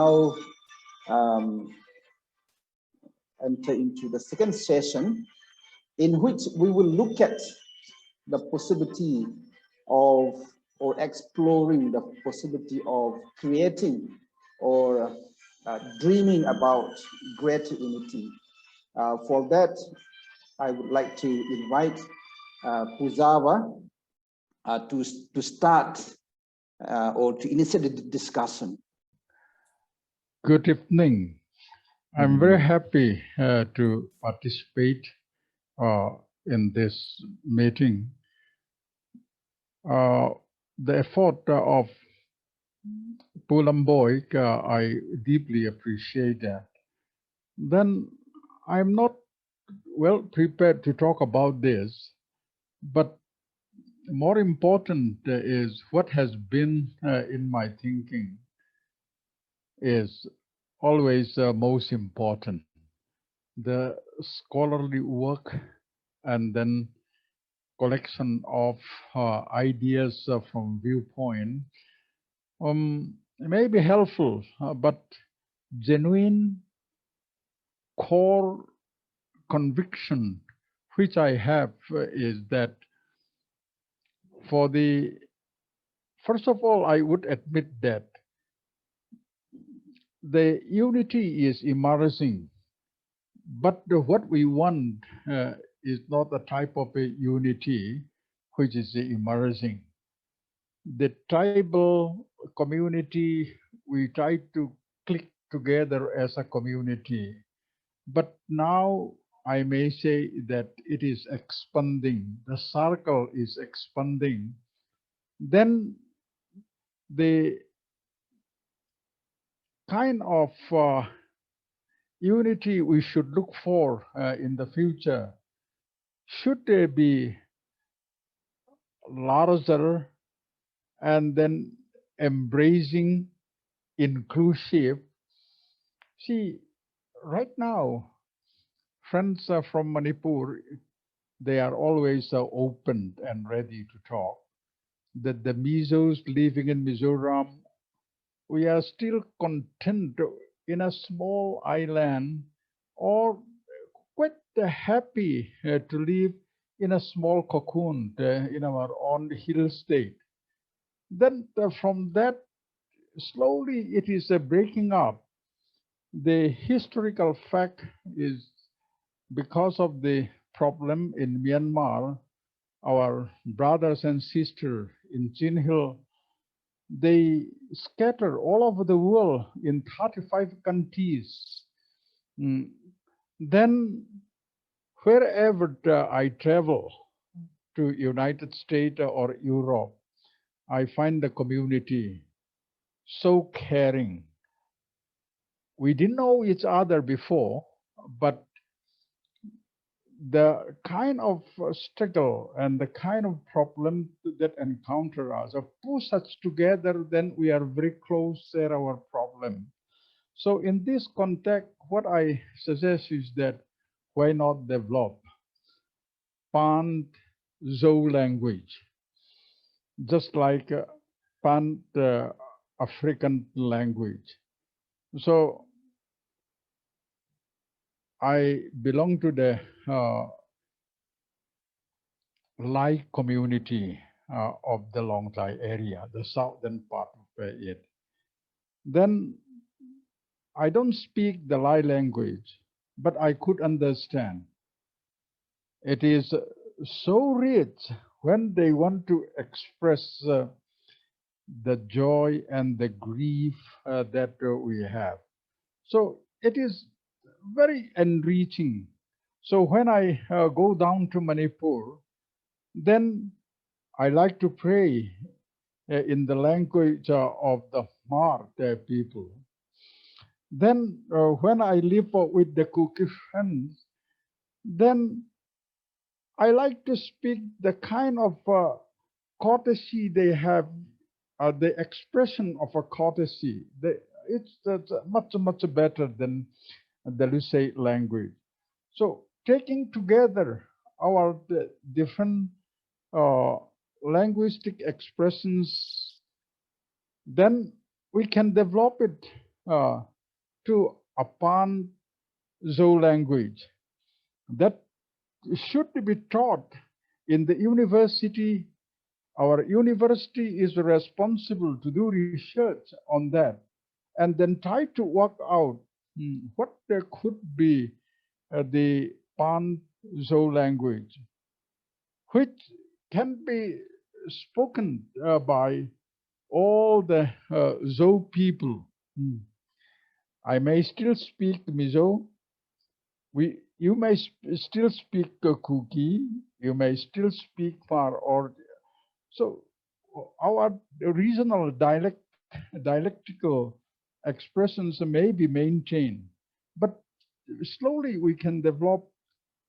now enter into the second session, in which we will look at the possibility of, or exploring the possibility of creating or dreaming about greater unity. For that, I would like to invite Thanzauva to start or to initiate the discussion. Good evening. I'm very happy to participate in this meeting. The effort of Lamboi, I deeply appreciate that. Then I'm not well prepared to talk about this, but more important is what has been in my thinking is always most important. The scholarly work and then collection of ideas from viewpoint may be helpful, but genuine core conviction which I have is that first of all, I would admit that the unity is emerging, but what we want is not the type of a unity which is emerging. The tribal community, we try to click together as a community, but now I may say that it is expanding, the circle is expanding. Then the kind of unity we should look for in the future should be larger and then embracing, inclusive. See, right now, friends from Manipur, they are always open and ready to talk. The Mizos living in Mizoram, we are still content in a small island or quite happy to live in a small cocoon in our own hill state. Then from that, slowly it is breaking up. The historical fact is because of the problem in Myanmar, our brothers and sisters in Jinhill, they scatter all over the world in 35 countries. Then wherever I travel to United States or Europe, I find the community so caring. We didn't know each other before, but the kind of struggle and the kind of problem that encounter us or push us together, then we are very close, share our problem. So in this context, what I suggest is that why not develop Pan-Zou language, just like Pan-African language. So I belong to the Lai community of the Longthai area, the southern part of it. Then I don't speak the Lai language, but I could understand. It is so rich when they want to express the joy and the grief that we have. So it is very enriching. So when I go down to Manipur, then I like to pray in the language of the Mar people. Then when I live with the Kuki friends, then I like to speak the kind of courtesy they have, the expression of a courtesy. It's much better than the Lusei language. So taking together our different linguistic expressions, then we can develop it to a Panzo language that should be taught in the university. Our university is responsible to do research on that and then try to work out what there could be the Panzo language, which can be spoken by all the Zo people. I may still speak Mizo. You may still speak Kuki. You may still speak Far, or so our regional dialectical expressions may be maintained, but slowly we can develop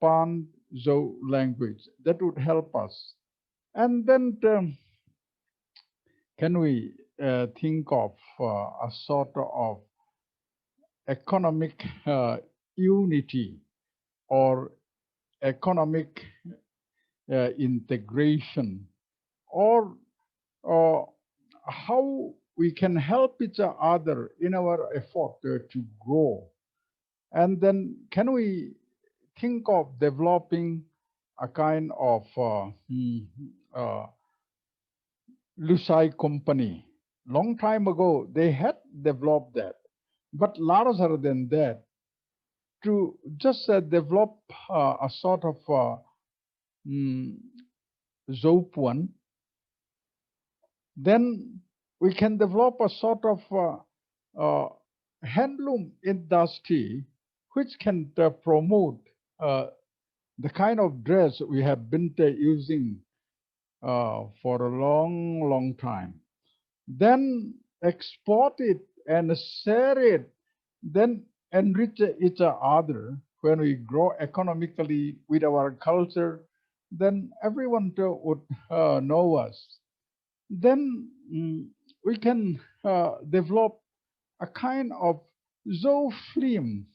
Panzo language that would help us. And then can we think of a sort of economic unity or economic integration, or how we can help each other in our effort to grow? And then can we think of developing a kind of Lusai company? Long time ago, they had developed that. But larger than that, to just develop a sort of Zopuan, then we can develop a sort of handloom industry which can promote the kind of dress we have been using for a long time. Then export it and share it, then enrich each other. When we grow economically with our culture, then everyone would know us. Then we can develop a kind of Zo film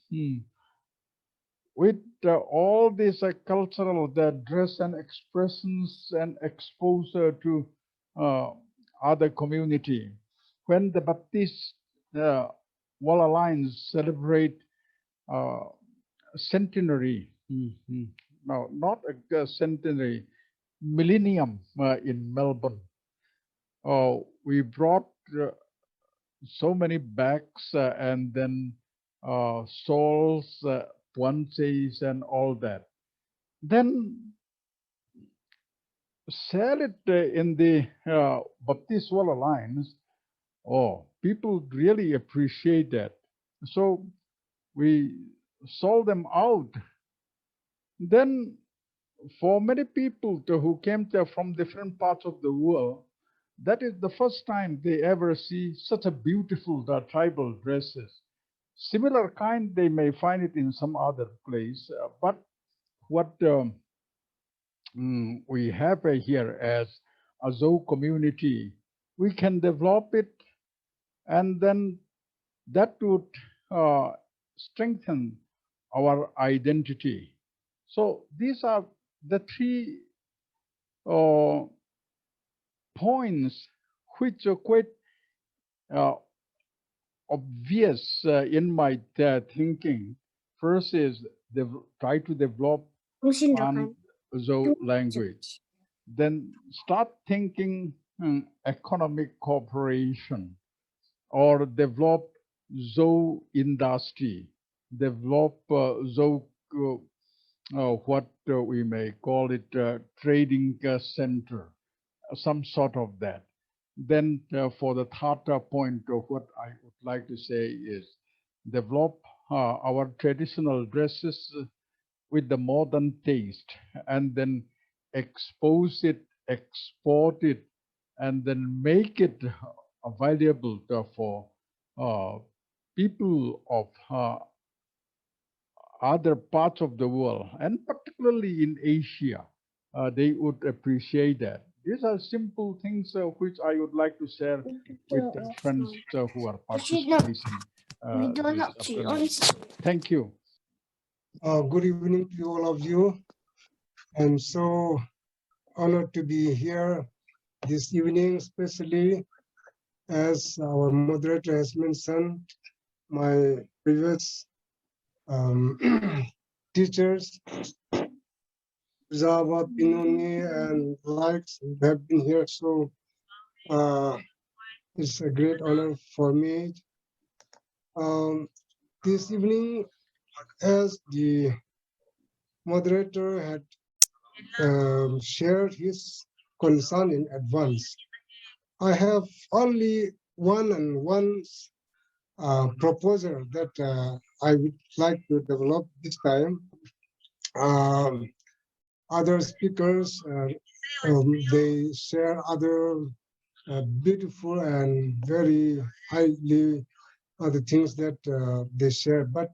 with all these cultural dress and expressions and exposure to other community. When the Baptist World Alliance celebrate centenary, no, not a centenary, millennium in Melbourne, we brought so many bags and then souls, puances and all that. Then sell it in the Baptist World Alliance. Oh, people really appreciate that. So we sold them out. Then for many people who came there from different parts of the world, that is the first time they ever see such a beautiful tribal dresses. Similar kind, they may find it in some other place, but what we have here as a Zo community, we can develop it, and then that would strengthen our identity. So these are the three points which are quite obvious in my thinking. First is try to develop Zo language. Then start thinking economic cooperation, or develop Zo industry, develop Zo what we may call it trading center, some sort of that. Then for the third point of what I would like to say is develop our traditional dresses with the modern taste, and then expose it, export it, and then make it available for people of other parts of the world, and particularly in Asia. They would appreciate that. These are simple things which I would like to share with the friends who are participating. Thank you. Good evening to all of you. I'm so honored to be here this evening, especially as our moderator has mentioned, my previous teachers, Zava, Hnuni, and likes have been here. So it's a great honor for me. This evening, as the moderator had shared his concern in advance, I have only one proposal that I would like to develop this time. Other speakers, they share other beautiful and very highly other things that they share, but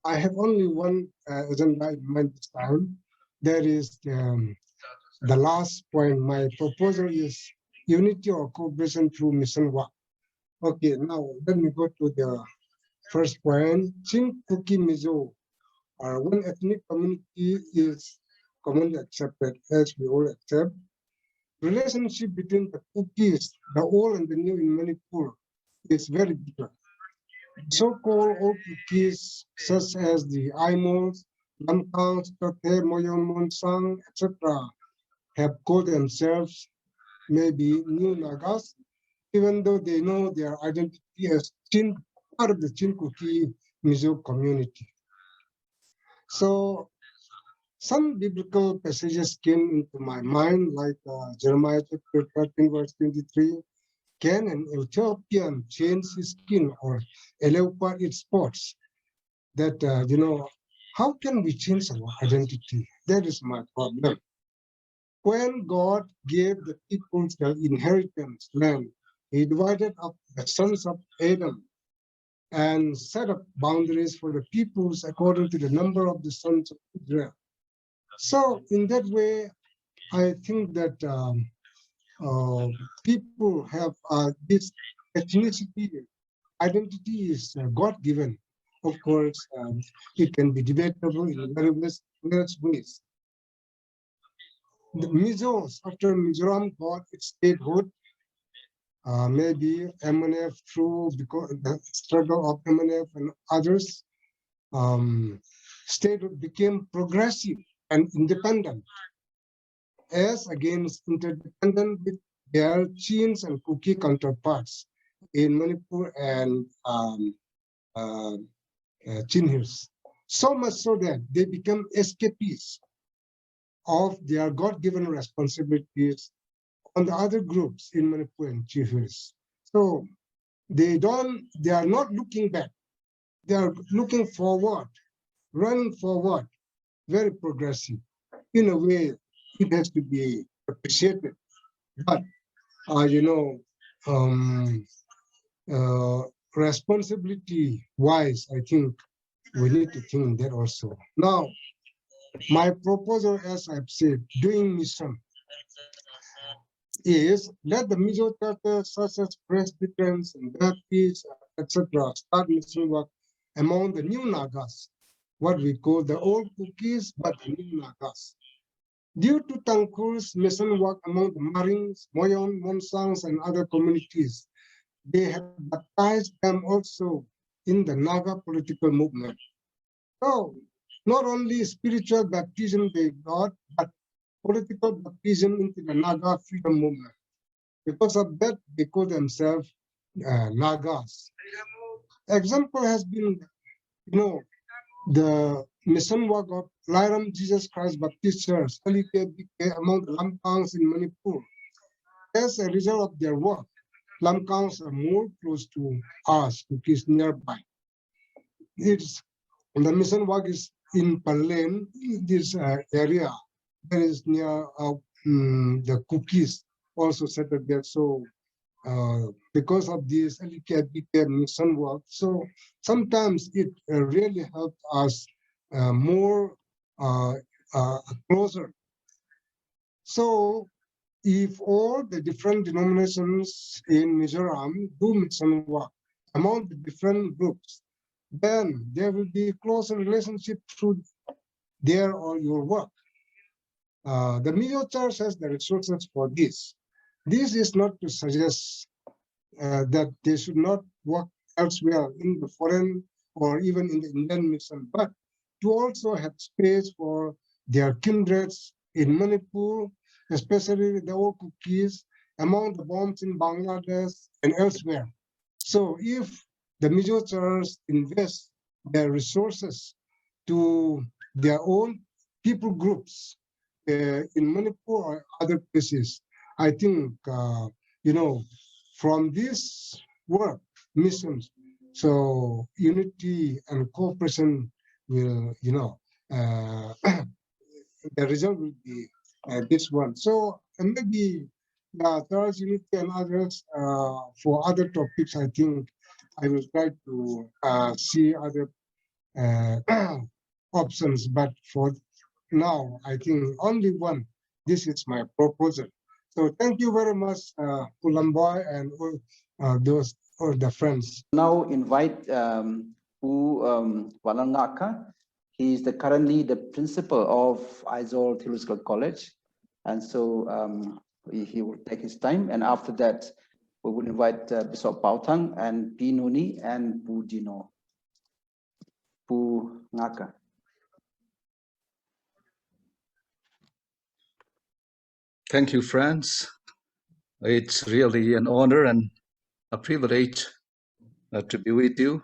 I have only one agenda in mind this time. That is the last point. My proposal is unity or cooperation through mission work. Okay, now let me go to the first point. Chin Kuki Mizo, one ethnic community is commonly accepted, as we all accept. Relationship between the Kukis, the old and the new in Manipur, is very different. So-called old Kukis, such as the Aimos, Lamkangs, Touthang, Moyon, Monsang, etc., have called themselves maybe new Nagas, even though they know their identity as part of the Chinkuki Mizo community. So some biblical passages came into my mind, like Jeremiah chapter 13, verse 23. Can an Ethiopian change his skin or a leopard its spots? That, how can we change our identity? That is my problem. When God gave the people their inheritance land, he divided up the sons of Adam and set up boundaries for the peoples according to the number of the sons of Israel. So in that way, I think that people have this ethnicity, identity is God-given. Of course, it can be debatable in various ways. The Mizos, after Mizoram got its statehood, maybe MNF through the struggle of MNF and others, statehood became progressive and independent, as against interdependent with their Chins and Kuki counterparts in Manipur and Chin Hills. So much so that they become escapees of their God-given responsibilities on the other groups in Manipur and Chin Hills. So they are not looking back. They are looking forward, running forward, very progressive. In a way, it has to be appreciated. But, responsibility-wise, I think we need to think that also. Now, my proposal, as I've said, doing mission is let the Mizo churches, such as Presbyterians and Baptists, etc., start mission work among the new Nagas, what we call the old Kukis, but the new Nagas. Due to Thangkhosei's mission work among the Marings, Moyon, Monsangs, and other communities, they have baptized them also in the Naga political movement. So, not only spiritual baptism they got, but political baptism into the Naga freedom movement. Because of that, they call themselves Nagas. Example has been, the mission work of Lairam Jesus Christ Baptist Church among the Lamkangs in Manipur. As a result of their work, Lamkangs are more close to us, which is nearby. The mission work is in Palem, this area that is near the Kukis also settled there. So because of this mission work, so sometimes it really helped us more closer. So if all the different denominations in Mizoram do mission work among the different groups, then there will be closer relationship through their or your work. The Mizo Church has the resources for this. This is not to suggest that they should not work elsewhere in the foreign or even in the Indian mission, but to also have space for their kindreds in Manipur, especially the old cookies, among the bombs in Bangladesh and elsewhere. So if the Mizo church invest their resources to their own people groups in Manipur or other places, I think, from this work, missions, so unity and cooperation will, the result will be this one. So maybe towards unity and others, for other topics, I think I will try to see other options, but for now, I think only one. This is my proposal. So thank you very much, Lamboi and all the friends. Now invite Vanlalnghaka. He is currently the principal of Aizawl Theological College. And so he will take his time. And after that, we will invite Bishop Paothang and Hnuni and Dino. Ngaka. Thank you, friends. It's really an honor and a privilege to be with you.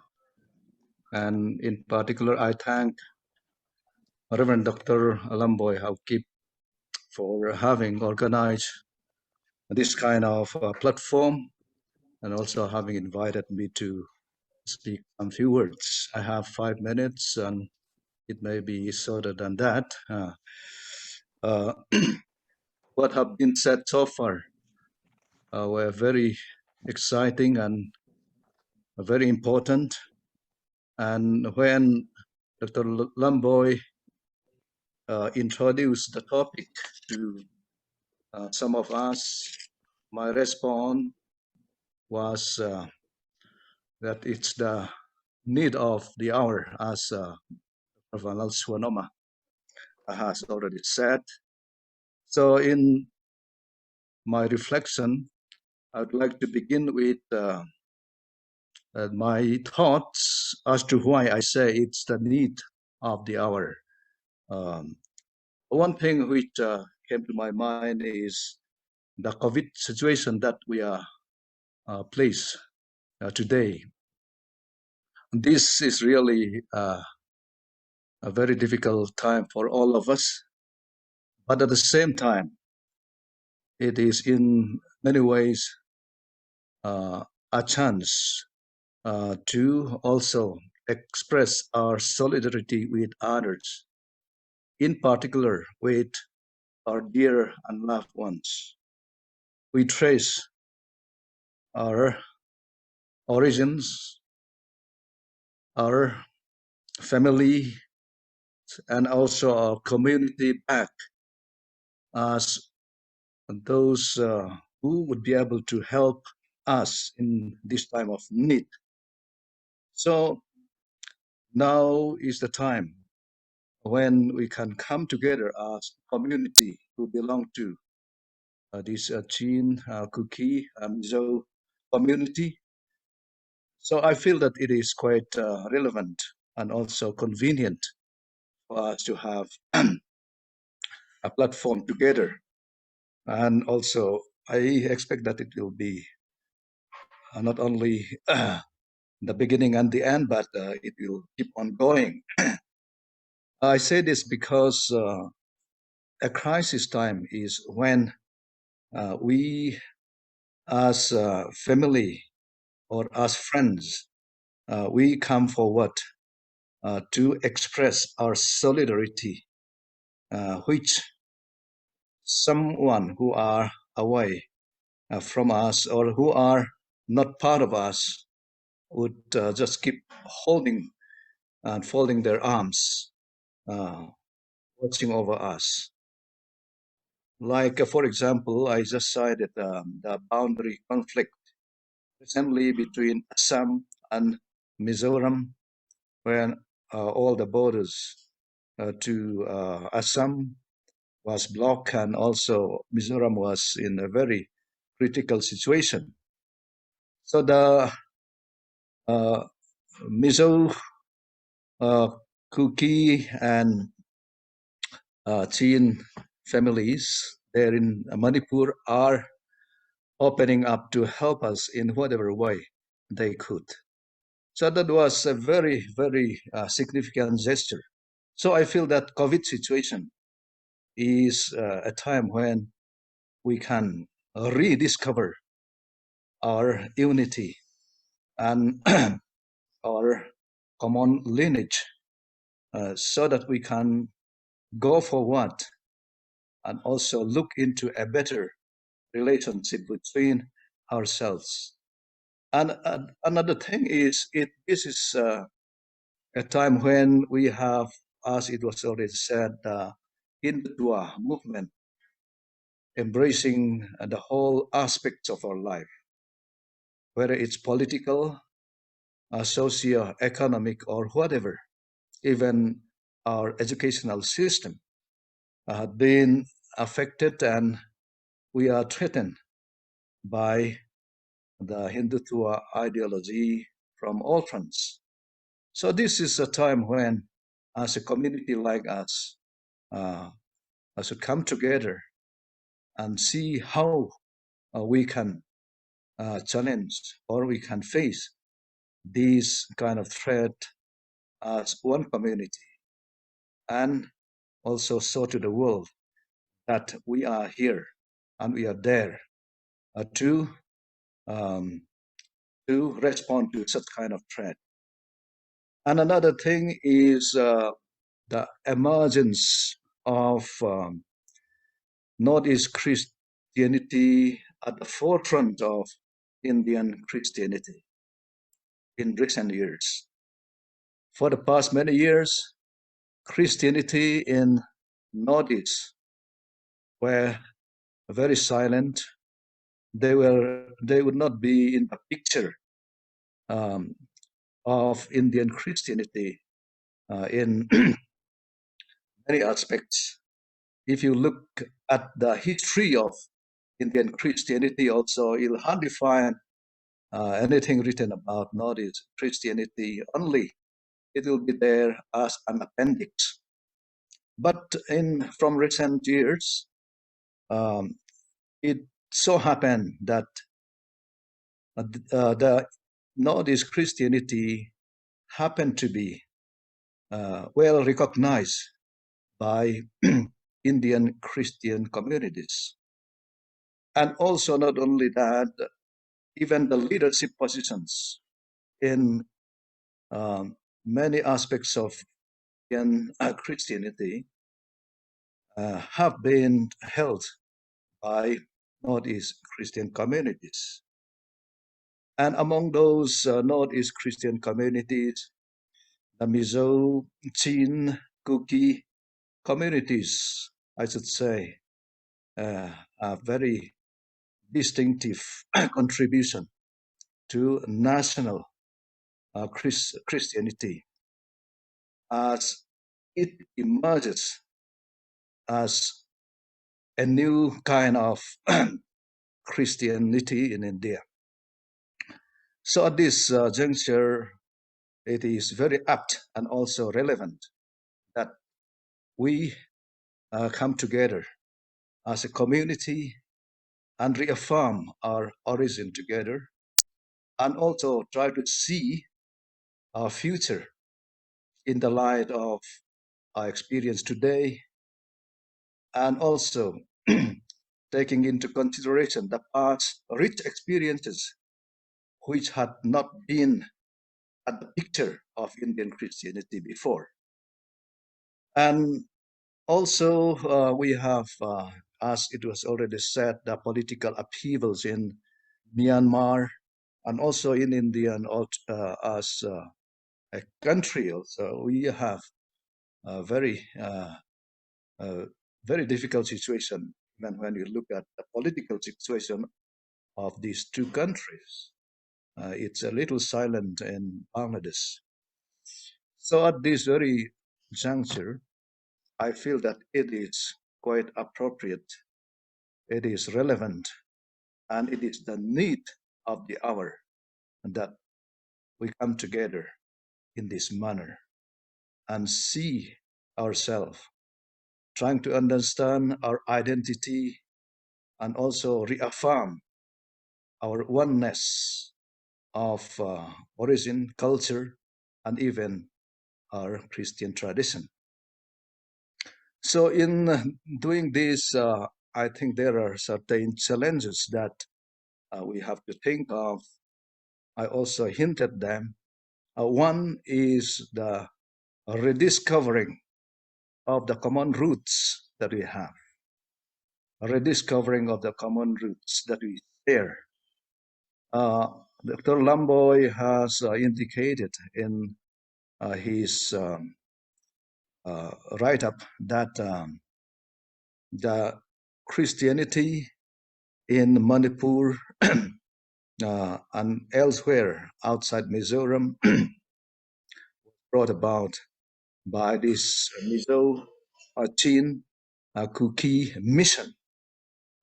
And in particular, I thank Reverend Dr. Lamboi Haokip for having organized this kind of platform and also having invited me to speak a few words. I have 5 minutes and it may be shorter than that. What have been said so far were very exciting and very important. And when Dr. Lamboi introduced the topic to some of us, my response was that it's the need of the hour, as Vanlalchhuanawma has already said. So in my reflection, I would like to begin with my thoughts as to why I say it's the need of the hour. One thing which came to my mind is the COVID situation that we are placed today. This is really a very difficult time for all of us, but at the same time, it is in many ways a chance to also express our solidarity with others, in particular with our dear and loved ones. We trace our origins, our family, and also our community back as those who would be able to help us in this time of need. So now is the time when we can come together as a community who belong to this Chin, Kuki, Mizo community. So I feel that it is quite relevant and also convenient for us to have a platform together. And also I expect that it will be not only the beginning and the end, but it will keep on going. I say this because a crisis time is when we as family or as friends, we come forward to express our solidarity, which someone who are away from us or who are not part of us would just keep holding and folding their arms, watching over us. Like, for example, I just cited the boundary conflict recently between Assam and Mizoram, when all the borders to Assam was blocked and also Mizoram was in a very critical situation. So the Mizo, Kuki, and Chin families there in Manipur are opening up to help us in whatever way they could. So that was a very, very significant gesture. So I feel that COVID situation is a time when we can rediscover our unity and our common lineage so that we can go forward and also look into a better relationship between ourselves. And another thing is, this is a time when we have, as it was already said, in the Dua movement, embracing the whole aspects of our life, whether it's political, socio-economic, or whatever, even our educational system have been affected, and we are threatened by the Hindutva ideology from all fronts. So this is a time when, as a community like us, should come together and see how we can challenge or we can face these kind of threat as one community, and also show to the world that we are here and we are there to respond to such kind of threat. And another thing is the emergence of Northeast Christianity at the forefront of Indian Christianity in recent years. For the past many years, Christianity in Northeast were very silent. They would not be in the picture of Indian Christianity in many aspects. If you look at the history of Indian Christianity, also you'll hardly find anything written about Northeast Christianity. Only it will be there as an appendix. But from recent years, it so happened that the Northeast Christianity happened to be well recognized by Indian Christian communities. And also not only that, even the leadership positions in many aspects of Indian Christianity have been held by Northeast Christian communities. And among those Northeast Christian communities, the Mizo, Chin, Kuki communities, I should say, a very distinctive contribution to national Christianity as it emerges as a new kind of Christianity in India. So at this juncture, it is very apt and also relevant that we come together as a community and reaffirm our origin together, and also try to see our future in the light of our experience today, and also taking into consideration the past rich experiences which had not been at the picture of Indian Christianity before. And also we have, as it was already said, the political upheavals in Myanmar and also in India, and as a country also, we have a very difficult situation when you look at the political situation of these two countries. It's a little silent in Bangladesh. So at this very juncture, I feel that it is quite appropriate, it is relevant, and it is the need of the hour that we come together in this manner and see ourselves, trying to understand our identity and also reaffirm our oneness of origin, culture, and even our Christian tradition. So in doing this, I think there are certain challenges that we have to think of. I also hinted them. One is the rediscovering of the common roots that we have, a rediscovering of the common roots that we share. Dr. Lamboi has indicated in his write-up that the Christianity in Manipur and elsewhere outside Mizoram brought about by this Mizo Chin Kuki mission.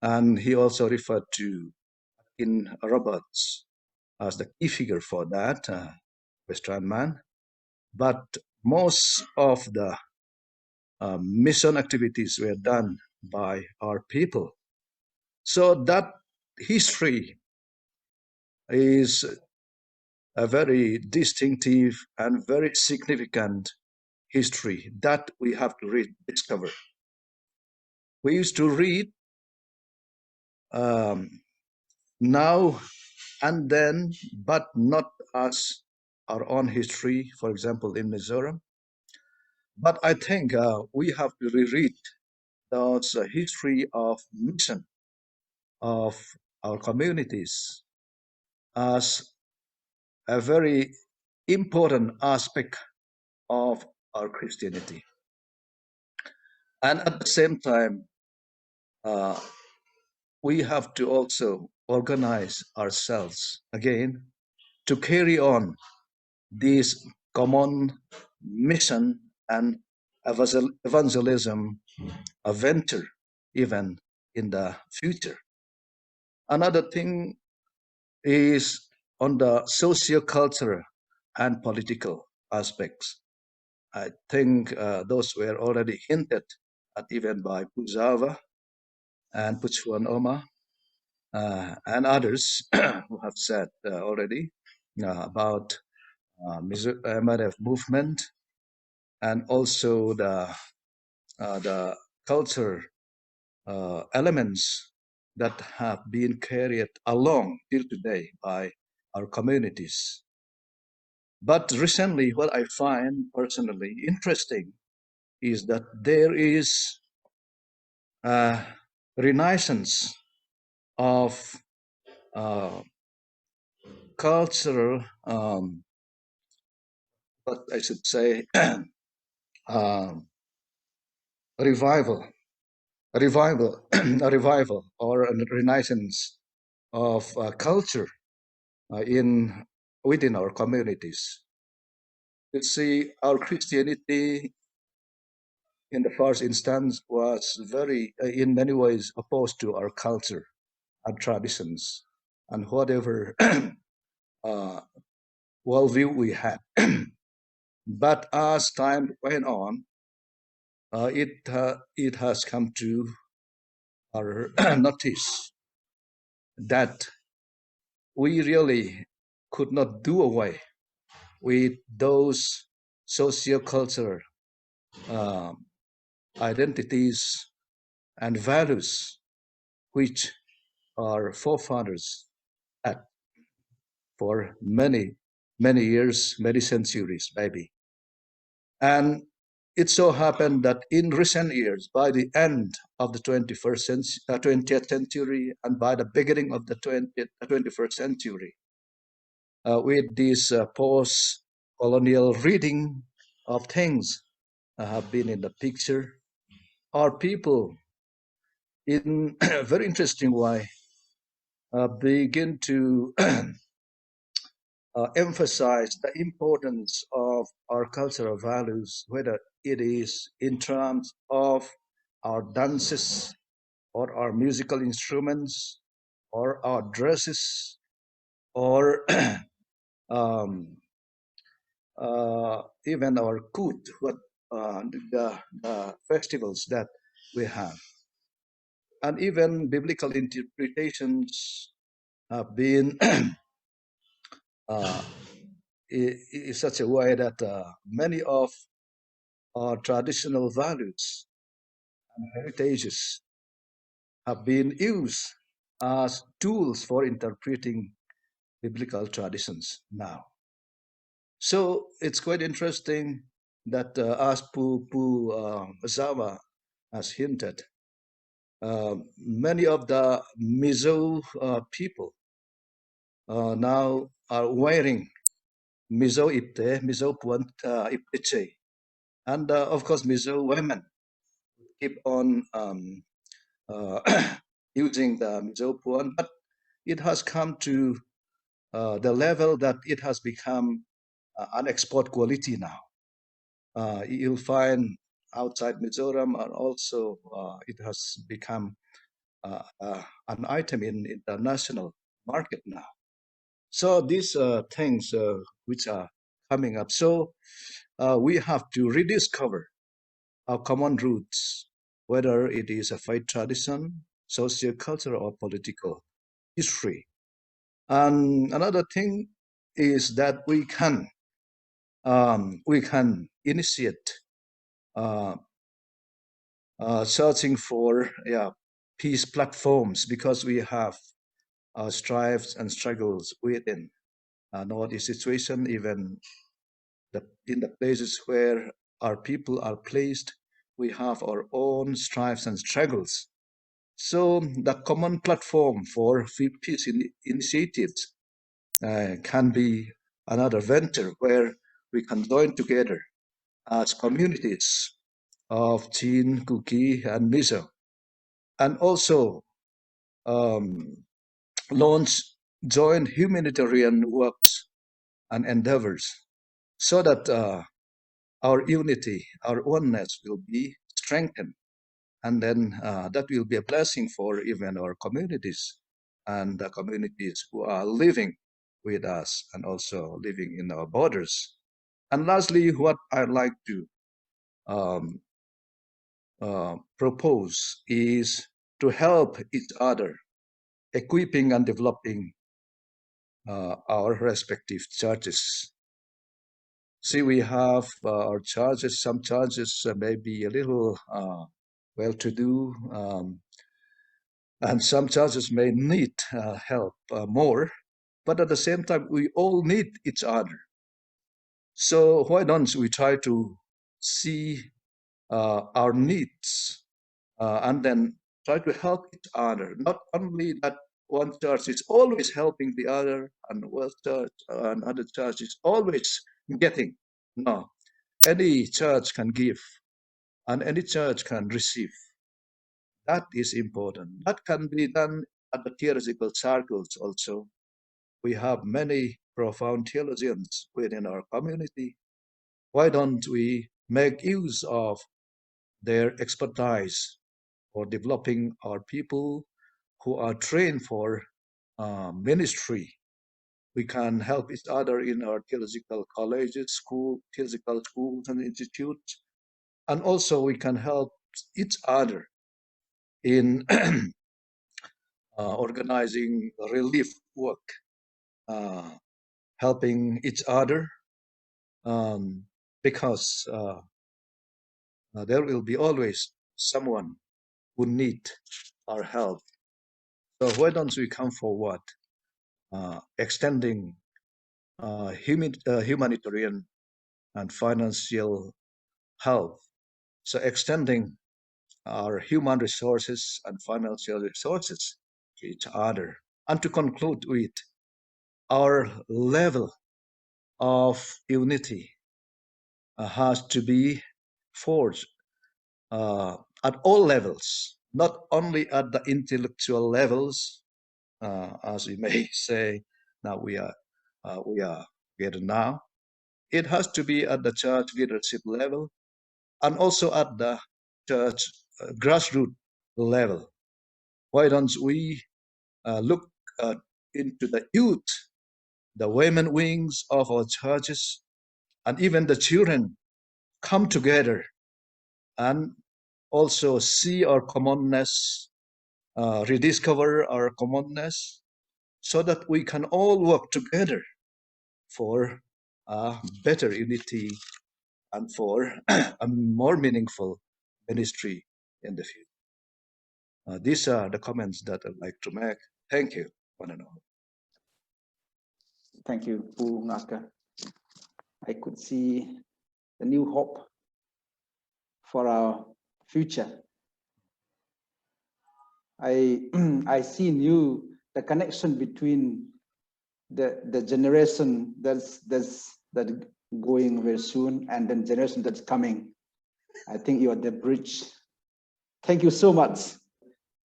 And he also referred to in Roberts as the key figure for that, Western man. But most of the mission activities were done by our people. So that history is a very distinctive and very significant history that we have to rediscover. We used to read now and then, but not as our own history, for example, in Mizoram. But I think we have to reread those history of mission of our communities as a very important aspect of our Christianity. And at the same time, we have to also organize ourselves again to carry on this common mission and evangelism venture even in the future. Another thing is on the socio-cultural and political aspects. I think those were already hinted at even by Thanzauva and Vanlalnghaka and others who have said already about MRF movement and also the culture elements that have been carried along till today by our communities. But recently, what I find personally interesting is that there is a renaissance of cultural, what I should say, revival, a revival or a renaissance of culture within our communities. You see, our Christianity in the first instance was very, in many ways, opposed to our culture and traditions and whatever worldview we had. But as time went on, it has come to our notice that we really could not do away with those socio-cultural identities and values which our forefathers had for many, many years, many centuries, maybe. And it so happened that in recent years, by the end of the 20th century and by the beginning of the 21st century, with this post-colonial reading of things have been in the picture, our people, in a very interesting way, begin to emphasize the importance of our cultural values, whether it is in terms of our dances or our musical instruments or our dresses or even our Kut, the festivals that we have. And even biblical interpretations have been in such a way that many of our traditional values and heritages have been used as tools for interpreting biblical traditions now. So it's quite interesting that as Zava has hinted, many of the Mizo people now are wearing Mizo Ipte, Mizo Puan Ipteche. And of course, Mizo women keep on using the Mizo Puan, but it has come to the level that it has become an export quality now. You'll find outside Mizoram, and also it has become an item in international market now. So these things which are coming up. So we have to rediscover our common roots, whether it is a faith tradition, socio-cultural, or political history. And another thing is that we can initiate searching for peace platforms, because we have strives and struggles within Northeast situation, even in the places where our people are placed, we have our own strives and struggles. So the common platform for peace initiatives can be another venture where we can join together as communities of Chin, Kuki, and Mizo, and also launch joint humanitarian works and endeavors, so that our unity, our oneness will be strengthened, and then that will be a blessing for even our communities and the communities who are living with us and also living in our borders. And lastly, what I'd like to propose is to help each other, equipping and developing our respective churches. See, we have our churches. Some churches may be a little well-to-do, and some churches may need help more. But at the same time, we all need each other. So why don't we try to see our needs and then try to help each other? Not only that one church is always helping the other, and one church and other church is always getting. No, any church can give, and any church can receive. That is important. That can be done at the theological circles also. We have many profound theologians within our community. Why don't we make use of their expertise for developing our people who are trained for ministry? We can help each other in our theological colleges, theological schools and institutes, and also we can help each other in organizing relief work, helping each other, because there will be always someone who need our help. So why don't we come forward, extending humanitarian and financial help. So extending our human resources and financial resources to each other. And to conclude with, our level of unity has to be forged at all levels, not only at the intellectual levels, as we may say, now we are together now. It has to be at the church leadership level, and also at the church grassroots level. Why don't we look into the youth the women wings of our churches, and even the children come together and also see our commonness, rediscover our commonness, so that we can all work together for better unity and for a more meaningful ministry in the future. These are the comments that I'd like to make. Thank you, one and all. Thank you, Vanlalnghaka. I could see the new hope for our future. I see in you the connection between the generation that's going very soon and the generation that's coming. I think you are the bridge. Thank you so much.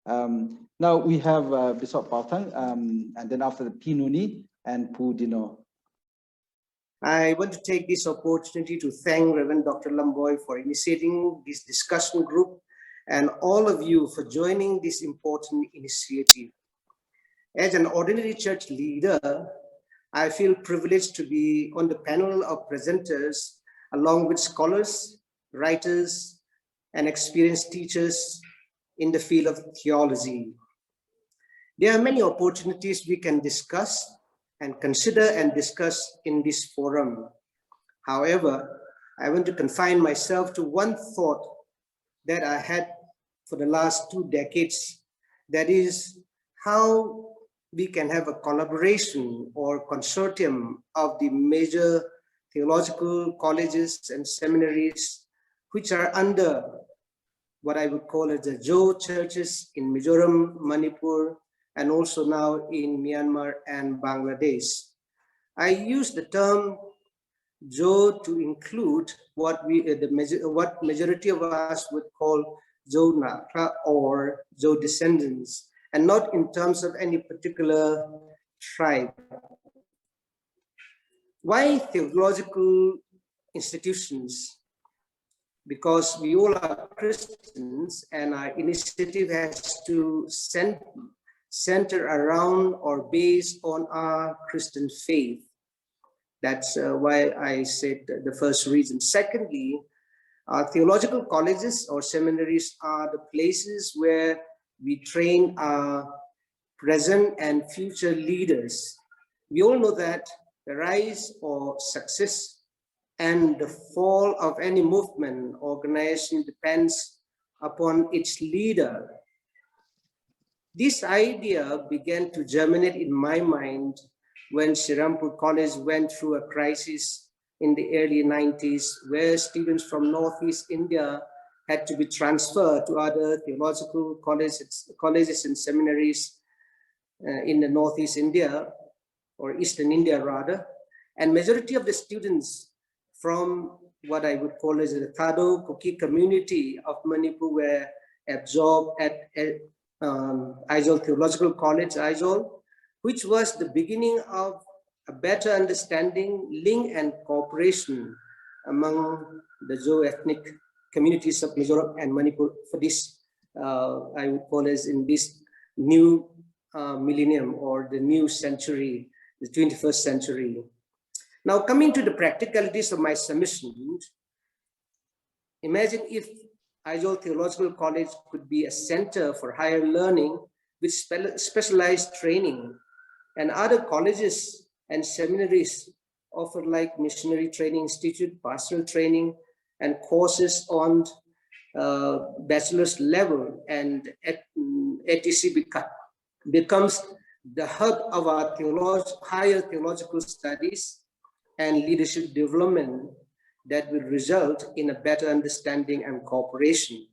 Now we have Bishop Paothang, and then after the Hnuni and Dino. I want to take this opportunity to thank Reverend Dr. Lamboi for initiating this discussion group and all of you for joining this important initiative. As an ordinary church leader, I feel privileged to be on the panel of presenters along with scholars, writers, and experienced teachers in the field of theology. There are many opportunities we can discuss and consider and discuss in this forum. However, I want to confine myself to one thought that I had for the last 2 decades, that is how we can have a collaboration or consortium of the major theological colleges and seminaries which are under what I would call as the Jo churches in Mizoram, Manipur, and also now in Myanmar and Bangladesh. I use the term Jo to include what majority of us would call Jo Nakra or Jo descendants, and not in terms of any particular tribe. Why theological institutions? Because we all are Christians and our initiative has to center around or based on our Christian faith. That's why I said the first reason. Secondly, our theological colleges or seminaries are the places where we train our present and future leaders. We all know that the rise or success and the fall of any movement or organization depends upon its leader. This idea began to germinate in my mind when Srirampur College went through a crisis in the early 90s, where students from Northeast India had to be transferred to other theological colleges and seminaries in the Northeast India, or Eastern India rather. And majority of the students from what I would call as the Thado Kuki community of Manipur were absorbed at Aizawl Theological College, Aizawl, which was the beginning of a better understanding, link and cooperation among the Jo ethnic communities of Mizoram and Manipur for this, I would call as in this new millennium or the new century, the 21st century. Now coming to the practicalities of my submission, imagine if Aizawl Theological College could be a center for higher learning with specialized training, and other colleges and seminaries offer like missionary training institute, pastoral training, and courses on bachelor's level, and ATC becomes the hub of our higher theological studies and leadership development that will result in a better understanding and cooperation.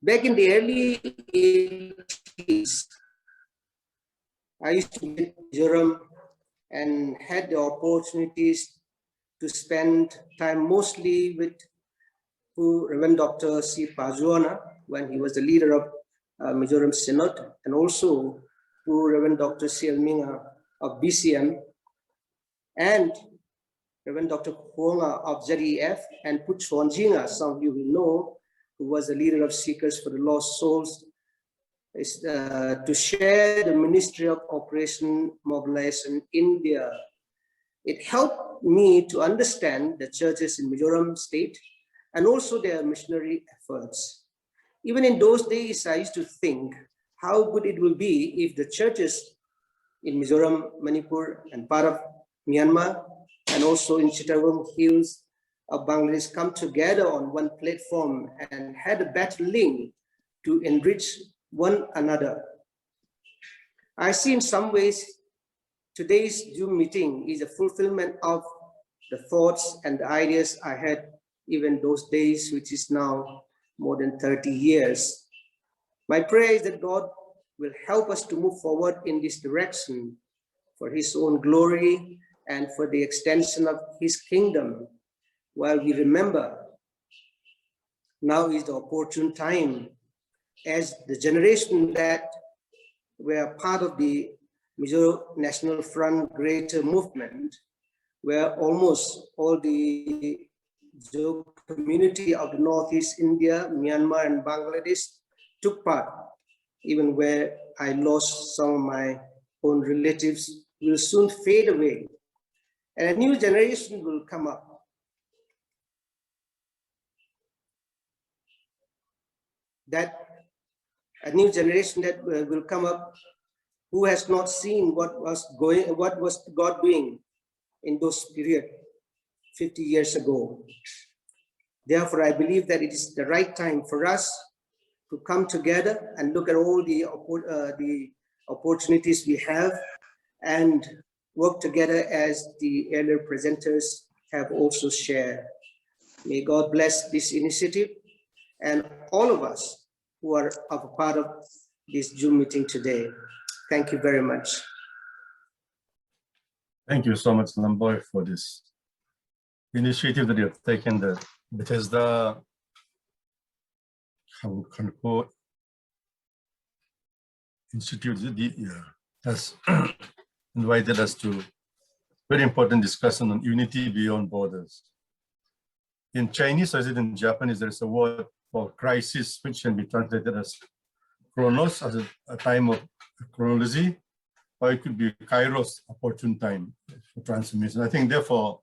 Back in the early 80s, I used to be in Mizoram and had the opportunities to spend time mostly with Reverend Dr. C. Pajuana when he was the leader of Mizoram Synod, and also Reverend Dr. C. Minga of BCM, and Reverend Dr. Huanga of ZEF, and Puchonjinga, some of you will know, who was the leader of Seekers for the Lost Souls, is to share the Ministry of Operation Mobilization in India It helped me to understand the churches in Mizoram state and also their missionary efforts. Even in those days, I used to think how good it will be if the churches in Mizoram, Manipur, and part of Myanmar, and also in Chittagong Hills of Bangladesh come together on one platform and had a better link to enrich one another. I see in some ways today's Zoom meeting is a fulfillment of the thoughts and the ideas I had even those days, which is now more than 30 years. My prayer is that God will help us to move forward in this direction for His own glory and for the extension of His kingdom, while we remember now is the opportune time, as the generation that were part of the Mizo National Front Greater Movement, where almost all the Mizo community of the Northeast India, Myanmar, and Bangladesh took part, even where I lost some of my own relatives, will soon fade away, and a new generation will come up. That a new generation that will come up who has not seen what was God doing in those period 50 years ago. Therefore, I believe that it is the right time for us to come together and look at all the opportunities we have and work together as the earlier presenters have also shared. May God bless this initiative and all of us who are a part of this Zoom meeting today. Thank you very much. Thank you so much, Lamboi, for this initiative that you have taken. The Bethesda Institute has invited us to very important discussion on unity beyond borders. In Chinese, as in Japanese, there is a word for crisis, which can be translated as chronos, as a time of chronology, or it could be kairos, opportune time for transformation. I think, therefore,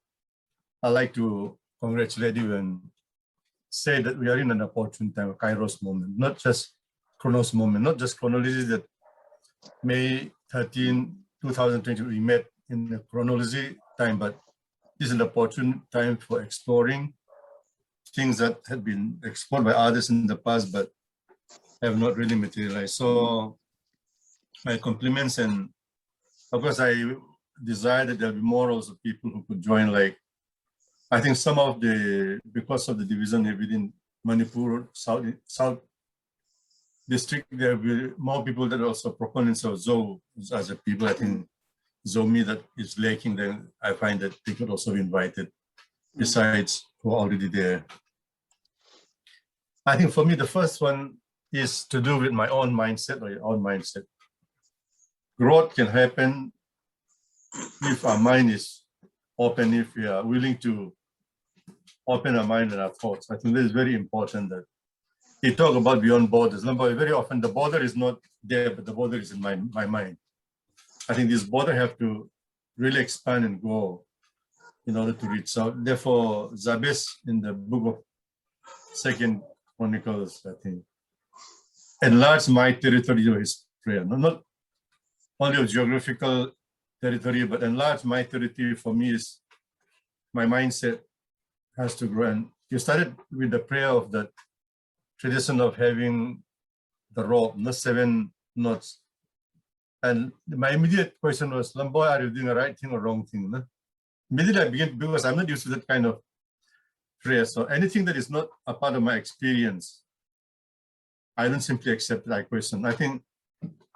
I'd like to congratulate you and say that we are in an opportune time, a kairos moment, not just chronos moment, not just chronology that May 13, 2020, we met in the chronology time, but this is an opportune time for exploring things that had been explored by others in the past, but have not really materialized. So my compliments, and of course I desire that there'll be more also people who could join. Like, I think some of the, because of the division within Manipur, South District, there will be more people that are also proponents of Zo as a people. I think Zomi that is lacking, then I find that they could also be invited besides who are already there. I think for me, the first one is to do with my own mindset or your own mindset. Growth can happen if our mind is open, if we are willing to open our mind and our thoughts. I think that is very important that you talk about beyond borders. Lamboi, very often the border is not there, but the border is in my mind. I think this border have to really expand and grow in order to reach out. Therefore, Zabes in the book of 2nd Chronicles, I think, enlarge my territory of his prayer. Not only of geographical territory, but enlarge my territory for me is my mindset has to grow. And you started with the prayer of the tradition of having the rope, not 7 knots. And my immediate question was, Lamboi, are you doing the right thing or wrong thing? No? Immediately I began, because I'm not used to that kind of prayer. So anything that is not a part of my experience, I don't simply accept that question. I think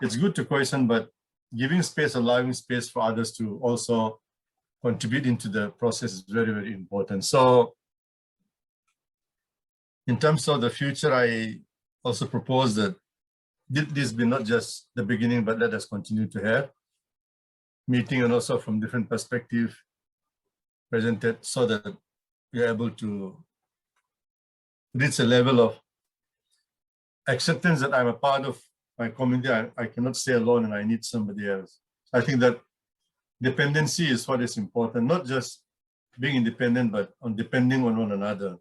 it's good to question, but giving space, allowing space for others to also contribute into the process is very, very important. So in terms of the future, I also propose that this be not just the beginning, but let us continue to have meeting and also from different perspectives presented so that we are able to reach a level of acceptance that I'm a part of my community. I cannot stay alone and I need somebody else. I think that dependency is what is important, not just being independent, but on depending on one another.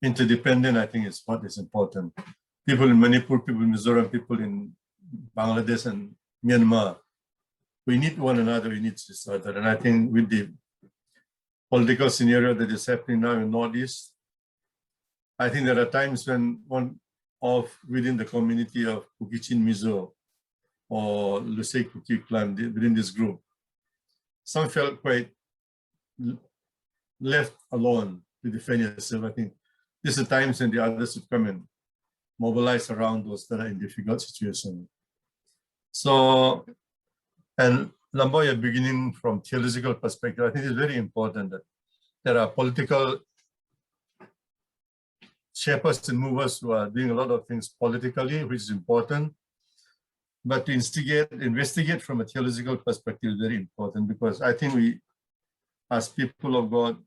Interdependent, I think, is what is important. People in Manipur, people in Mizoram, people in Bangladesh and Myanmar, we need one another, we need each other. And I think with the political scenario that is happening now in Northeast, I think there are times when one of within the community of Kukichin Mizo or Lusei Kuki clan within this group, some felt quite left alone to defend yourself. I think this is times when the others should come and mobilize around those that are in difficult situations. So, and Lamboi, beginning from theological perspective, I think it's very important that there are political shapers and movers who are doing a lot of things politically, which is important. But to investigate from a theological perspective is very important, because I think we, as people of God,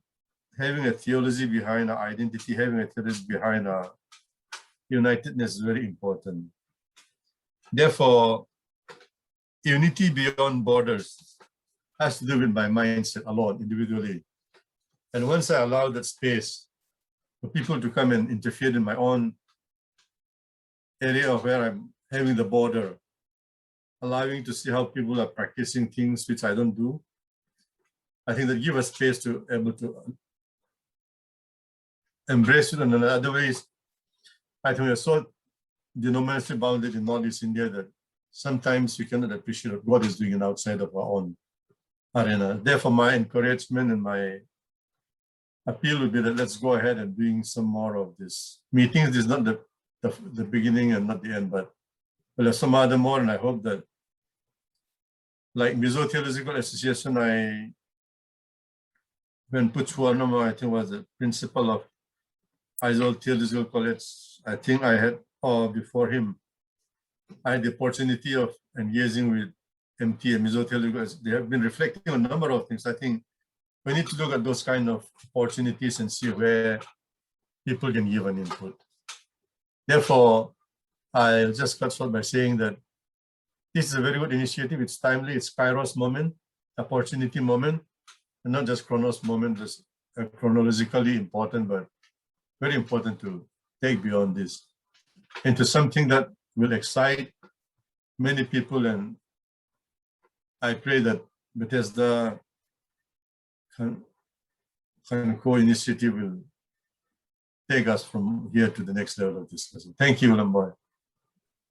having a theology behind our identity, having a theology behind our unitedness is very important. Therefore, unity beyond borders has to do with my mindset alone, individually. And once I allow that space for people to come and interfere in my own area of where I'm having the border, allowing to see how people are practicing things which I don't do, I think that give us space to able to embrace it. And in other ways, I think we are so denominationally bounded in Northeast India that sometimes we cannot appreciate what God is doing outside of our own arena. Therefore, my encouragement and my appeal would be that let's go ahead and doing some more of this meetings. This is not the beginning and not the end, but we'll have some other more. And I hope that, like Mizo Theological Association, when Vanlalchhuanawma, I think, was the principal of Aizawl Theological College, I think I had, or before him, I had the opportunity of engaging with MT and Mizo Theological. They have been reflecting on a number of things. I think we need to look at those kind of opportunities and see where people can give an input. Therefore, I'll just cut short by saying that this is a very good initiative. It's timely, it's Kairos moment, opportunity moment, and not just Chronos moment, just chronologically important, but very important to take beyond this into something that will excite many people. And I pray that Bethesda co-initiative will take us from here to the next level of discussion. Thank you, Lamboi.